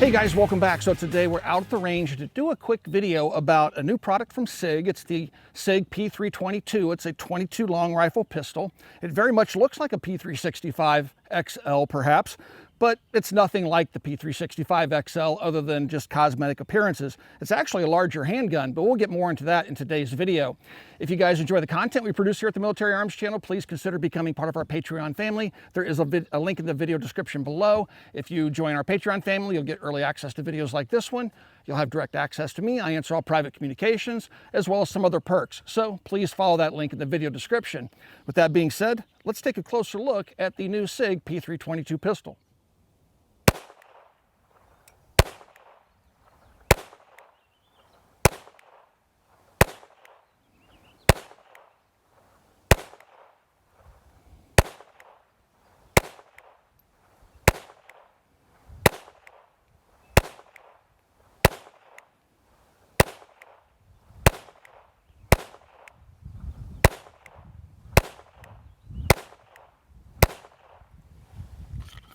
Hey guys, welcome back. So today we're out at the range to do a quick video about a new product from SIG. It's the SIG P322. It's a 22 long rifle pistol. It very much looks like a P365 XL perhaps, but it's nothing like the P365 XL other than just cosmetic appearances. It's actually a larger handgun, but we'll get more into that in today's video. If you guys enjoy the content we produce here at the Military Arms Channel, please consider becoming part of our Patreon family. There is a link in the video description below. If you join our Patreon family, you'll get early access to videos like this one. You'll have direct access to me. I answer all private communications, as well as some other perks. So please follow that link in the video description. With that being said, let's take a closer look at the new SIG P322 pistol.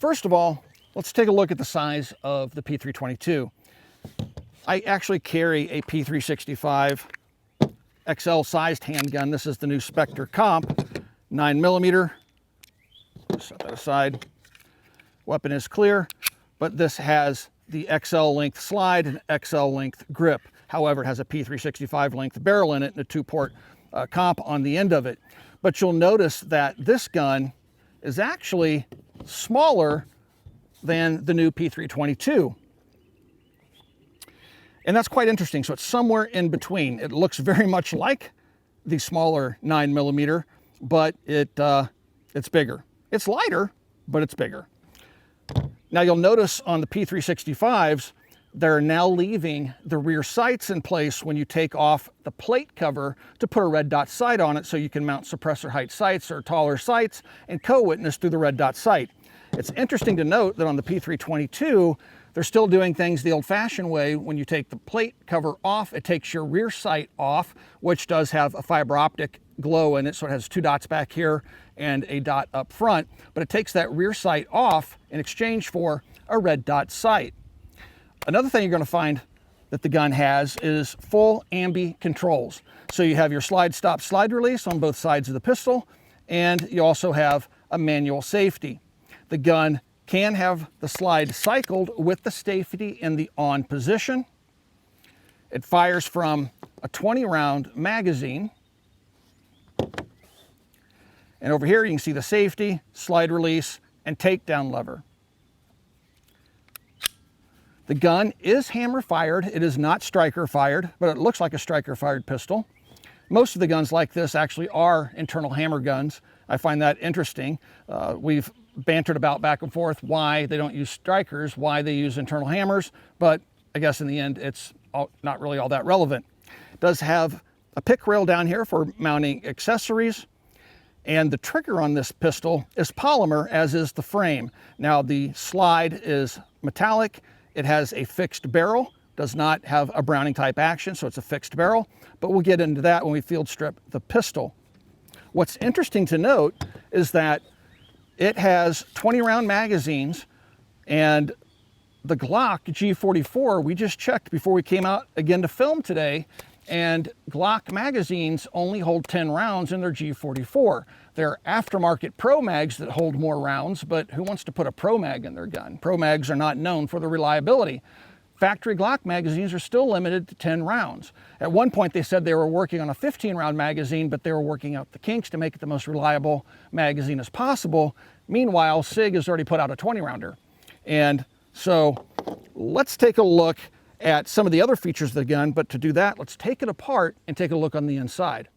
First of all, let's take a look at the size of the P322. I actually carry a P365 XL sized handgun. This is the new Spectre Comp 9mm. Set that aside. Weapon is clear, but this has the XL length slide and XL length grip. However, it has a P365 length barrel in it and a 2-port comp on the end of it. But you'll notice that this gun is actually smaller than the new P322. And that's quite interesting. So it's somewhere in between. It looks very much like the smaller 9mm, but it's bigger. It's lighter, but it's bigger. Now you'll notice on the P365s, they're now leaving the rear sights in place when you take off the plate cover to put a red dot sight on it so you can mount suppressor height sights or taller sights and co-witness through the red dot sight. It's interesting to note that on the P322, they're still doing things the old-fashioned way. When you take the plate cover off, it takes your rear sight off, which does have a fiber optic glow in it, so it has 2 dots back here and a dot up front, but it takes that rear sight off in exchange for a red dot sight. Another thing you're going to find that the gun has is full ambi controls. So you have your slide, stop, slide release on both sides of the pistol, and you also have a manual safety. The gun can have the slide cycled with the safety in the on position. It fires from a 20-round magazine. And over here you can see the safety, slide release, and takedown lever. The gun is hammer fired. It is not striker fired, but it looks like a striker fired pistol. Most of the guns like this actually are internal hammer guns. I find that interesting. We've bantered about back and forth why they don't use strikers, why they use internal hammers, but I guess in the end it's not really all that relevant. It does have a pick rail down here for mounting accessories, and the trigger on this pistol is polymer, as is the frame. Now the slide is metallic. It has a fixed barrel, does not have a Browning type action, so it's a fixed barrel, but we'll get into that when we field strip the pistol. What's interesting to note is that it has 20-round magazines, and the Glock G44, we just checked before we came out again to film today, and Glock magazines only hold 10 rounds in their G44. There are aftermarket Pro Mags that hold more rounds, but who wants to put a Pro Mag in their gun? Pro Mags are not known for their reliability. Factory Glock magazines are still limited to 10 rounds. At one point they said they were working on a 15-round magazine, but they were working out the kinks to make it the most reliable magazine as possible. Meanwhile, SIG has already put out a 20-rounder. And so let's take a look at some of the other features of the gun, but to do that, let's take it apart and take a look on the inside.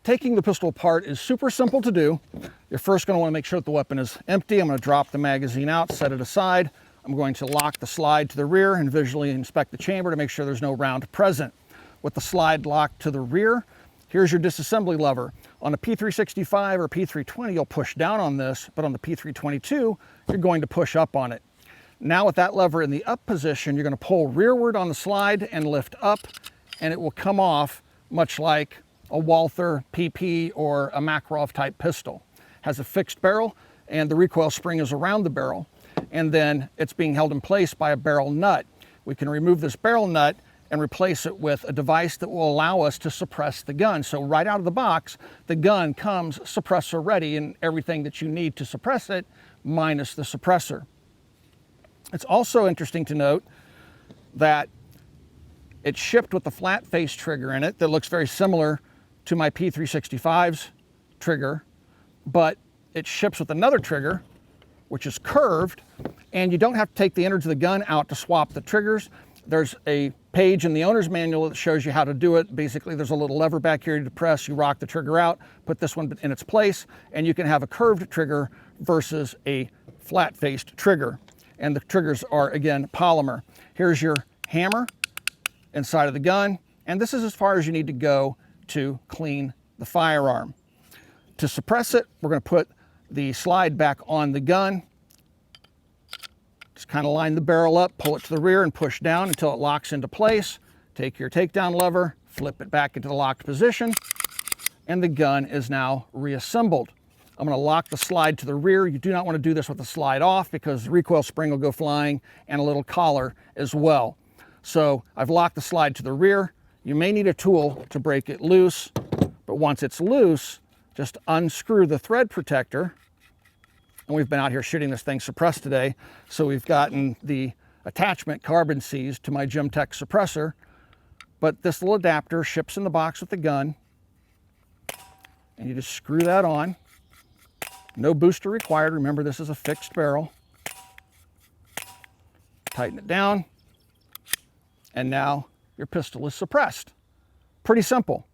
Taking the pistol apart is super simple to do. You're first going to want to make sure that the weapon is empty. I'm going to drop the magazine out, set it aside. I'm going to lock the slide to the rear and visually inspect the chamber to make sure there's no round present. With the slide locked to the rear, here's your disassembly lever. On a P365 or P320, you'll push down on this, but on the P322, you're going to push up on it. Now with that lever in the up position, you're going to pull rearward on the slide and lift up, and it will come off much like a Walther PP or a Makarov type pistol. Has a fixed barrel, and the recoil spring is around the barrel, and then it's being held in place by a barrel nut. We can remove this barrel nut and replace it with a device that will allow us to suppress the gun. So right out of the box, the gun comes suppressor ready and everything that you need to suppress it, minus the suppressor. It's also interesting to note that it's shipped with a flat face trigger in it that looks very similar to my P365's trigger, but it ships with another trigger, which is curved, and you don't have to take the innards of the gun out to swap the triggers. There's a page in the owner's manual that shows you how to do it. Basically, there's a little lever back here to press, you rock the trigger out, put this one in its place, and you can have a curved trigger versus a flat-faced trigger. And the triggers are, again, polymer. Here's your hammer inside of the gun, and this is as far as you need to go to clean the firearm. To suppress it, we're going to put the slide back on the gun. Just kind of line the barrel up, pull it to the rear, and push down until it locks into place. Take your takedown lever, flip it back into the locked position, and the gun is now reassembled. I'm going to lock the slide to the rear. You do not want to do this with the slide off because the recoil spring will go flying and a little collar as well. So I've locked the slide to the rear. You may need a tool to break it loose, but once it's loose, just unscrew the thread protector. And we've been out here shooting this thing suppressed today, so we've gotten the attachment carbon seized to my Gemtech suppressor. But this little adapter ships in the box with the gun, and you just screw that on. No booster required. Remember, this is a fixed barrel. Tighten it down, and now your pistol is suppressed. Pretty simple.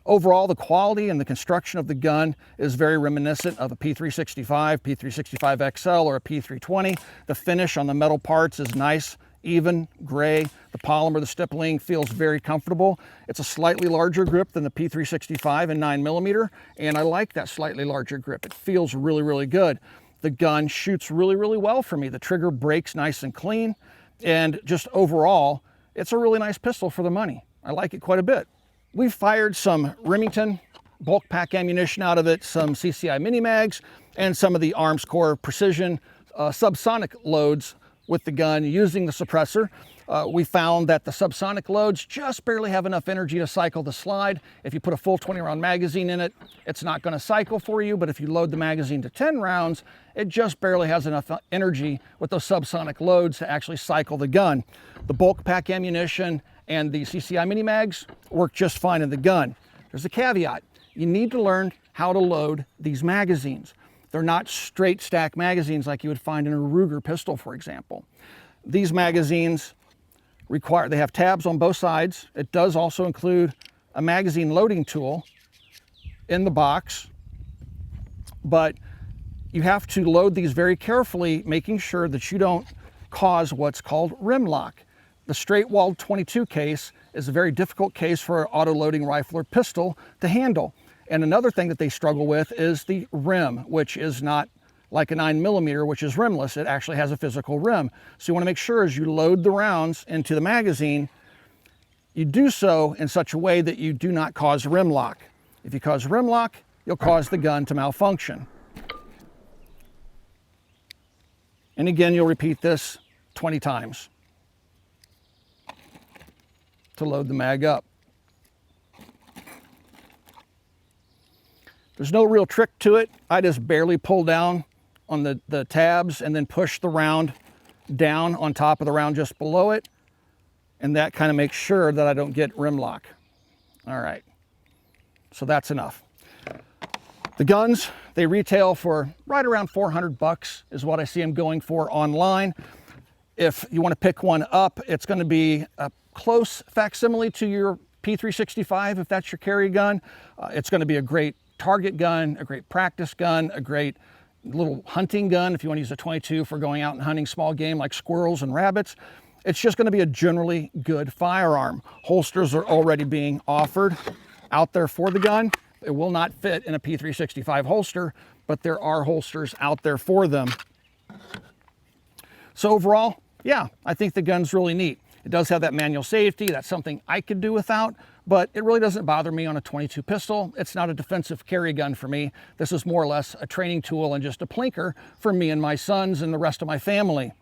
Overall, the quality and the construction of the gun is very reminiscent of a P365, P365 XL, or a P320. The finish on the metal parts is nice, even, gray. The polymer, the stippling feels very comfortable. It's a slightly larger grip than the P365 in 9mm, and I like that slightly larger grip. It feels really, really good. The gun shoots really, really well for me. The trigger breaks nice and clean, and just overall, it's a really nice pistol for the money. I like it quite a bit. We've fired some Remington bulk pack ammunition out of it, some CCI mini mags, and some of the Armscor Precision subsonic loads with the gun using the suppressor. We found that the subsonic loads just barely have enough energy to cycle the slide. If you put a full 20-round magazine in it, it's not going to cycle for you, but if you load the magazine to 10 rounds, it just barely has enough energy with those subsonic loads to actually cycle the gun. The bulk pack ammunition and the CCI mini mags work just fine in the gun. There's a caveat. You need to learn how to load these magazines. They're not straight stack magazines like you would find in a Ruger pistol, for example. These magazines they have tabs on both sides. It does also include a magazine loading tool in the box, but you have to load these very carefully, making sure that you don't cause what's called rim lock. The straight-walled 22 case is a very difficult case for an auto-loading rifle or pistol to handle. And another thing that they struggle with is the rim, which is not like a 9mm, which is rimless. It actually has a physical rim. So you want to make sure as you load the rounds into the magazine, you do so in such a way that you do not cause rim lock. If you cause rim lock, you'll cause the gun to malfunction. And again, you'll repeat this 20 times to load the mag up. There's no real trick to it. I just barely pull down on the tabs and then push the round down on top of the round just below it. And that kind of makes sure that I don't get rim lock. All right, so that's enough. The guns, they retail for right around 400 bucks is what I see them going for online. If you want to pick one up, it's going to be a close facsimile to your P365 if that's your carry gun. It's going to be a great target gun, a great practice gun, a great little hunting gun if you want to use a 22 for going out and hunting small game like squirrels and rabbits. It's just going to be a generally good firearm. Holsters are already being offered out there for the gun. It will not fit in a P365 holster, but there are holsters out there for them. So overall, yeah, I think the gun's really neat. It does have that manual safety. That's something I could do without, but it really doesn't bother me on a 22 pistol. It's not a defensive carry gun for me. This is more or less a training tool and just a plinker for me and my sons and the rest of my family.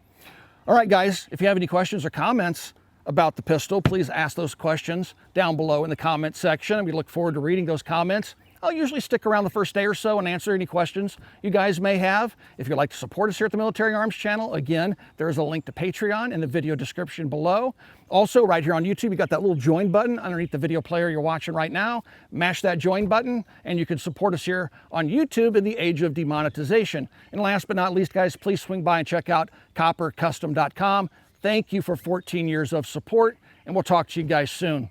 All right, guys, if you have any questions or comments about the pistol, please ask those questions down below in the comment section. We look forward to reading those comments. I'll usually stick around the first day or so and answer any questions you guys may have. If you'd like to support us here at the Military Arms channel, again, there's a link to Patreon in the video description below. Also, right here on YouTube, you got that little join button underneath the video player you're watching right now. Mash that join button, and you can support us here on YouTube in the age of demonetization. And last but not least, guys, please swing by and check out coppercustom.com. Thank you for 14 years of support, and we'll talk to you guys soon.